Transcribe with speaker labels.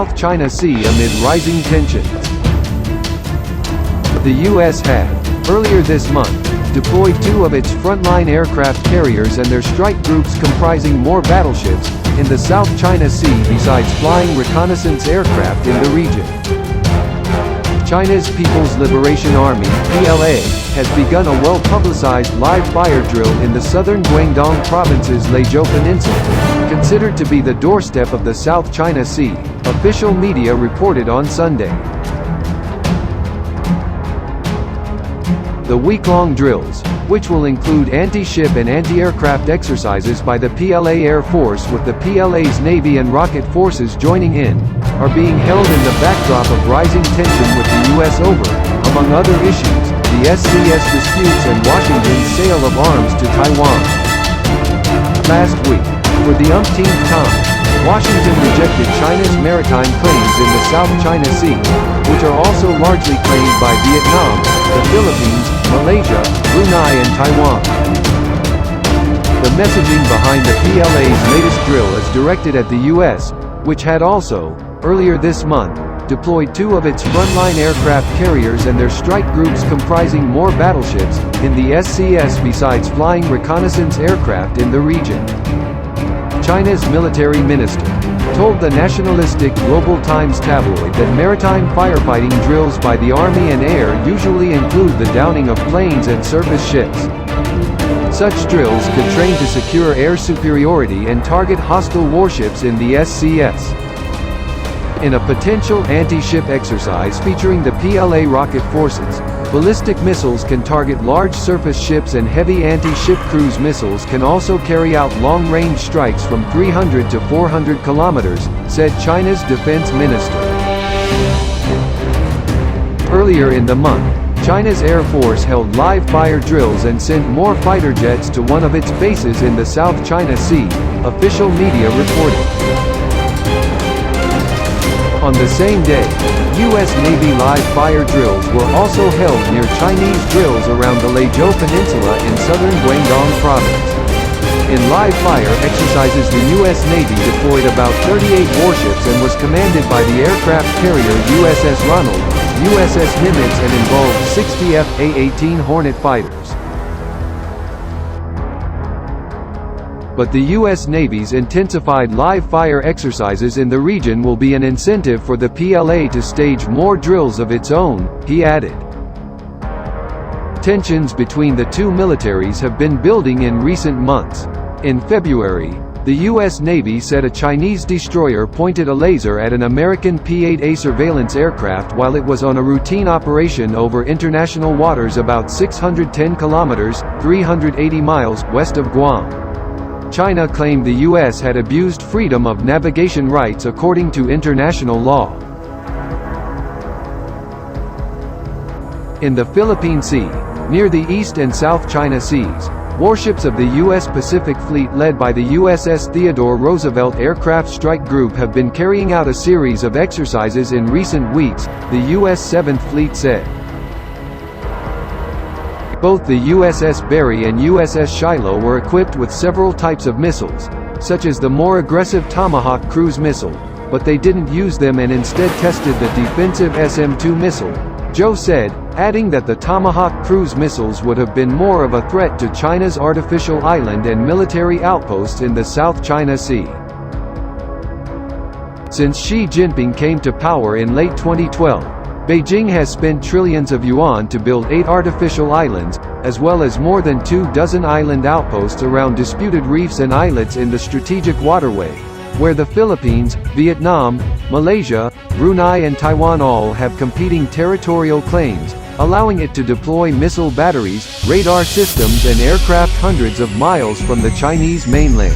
Speaker 1: South China Sea amid rising tensions. The U.S. had, earlier this month, deployed two of its frontline aircraft carriers and their strike groups comprising more battleships in the South China Sea besides flying reconnaissance aircraft in the region. China's People's Liberation Army (PLA) has begun a well-publicized live-fire drill in the southern Guangdong province's Leizhou Peninsula, considered to be the doorstep of the South China Sea, official media reported on Sunday. The week-long drills, which will include anti-ship and anti-aircraft exercises by the PLA Air Force with the PLA's Navy and rocket forces joining in, are being held in the backdrop of rising tension with the U.S. over, among other issues, the SCS disputes and Washington's sale of arms to Taiwan. Last week, for the umpteenth time, Washington rejected China's maritime claims in the South China Sea, which are also largely claimed by Vietnam, the Philippines, Malaysia, Brunei and Taiwan. The messaging behind the PLA's latest drill is directed at the U.S., which had also, earlier this month, deployed two of its frontline aircraft carriers and their strike groups comprising more battleships in the SCS besides flying reconnaissance aircraft in the region. China's military minister told the nationalistic Global Times tabloid that maritime firefighting drills by the Army and Air usually include the downing of planes and surface ships. Such drills could train to secure air superiority and target hostile warships in the SCS. In a potential anti-ship exercise featuring the PLA rocket forces, ballistic missiles can target large surface ships and heavy anti-ship cruise missiles can also carry out long-range strikes from 300 to 400 kilometers, said China's defense minister. Earlier in the month, China's Air Force held live fire drills and sent more fighter jets to one of its bases in the South China Sea, official media reported. On the same day, U.S. Navy live-fire drills were also held near Chinese drills around the Leizhou Peninsula in southern Guangdong province. In live-fire exercises, the U.S. Navy deployed about 38 warships and was commanded by the aircraft carrier USS Ronald, USS Nimitz and involved 60 F/A-18 Hornet fighters. But the U.S. Navy's intensified live-fire exercises in the region will be an incentive for the PLA to stage more drills of its own, he added. Tensions between the two militaries have been building in recent months. In February, the U.S. Navy said a Chinese destroyer pointed a laser at an American P-8A surveillance aircraft while it was on a routine operation over international waters about 610 kilometers, 380 miles, west of Guam. China claimed the U.S. had abused freedom of navigation rights according to international law. In the Philippine Sea, near the East and South China Seas, warships of the U.S. Pacific Fleet led by the USS Theodore Roosevelt Aircraft Strike Group have been carrying out a series of exercises in recent weeks, the U.S. 7th Fleet said. Both the USS Berry and USS Shiloh were equipped with several types of missiles, such as the more aggressive Tomahawk cruise missile, but they didn't use them and instead tested the defensive SM-2 missile, Zhou said, adding that the Tomahawk cruise missiles would have been more of a threat to China's artificial island and military outposts in the South China Sea. Since Xi Jinping came to power in late 2012, Beijing has spent trillions of yuan to build 8 artificial islands, as well as more than 24 island outposts around disputed reefs and islets in the strategic waterway, where the Philippines, Vietnam, Malaysia, Brunei and Taiwan all have competing territorial claims, allowing it to deploy missile batteries, radar systems and aircraft hundreds of miles from the Chinese mainland.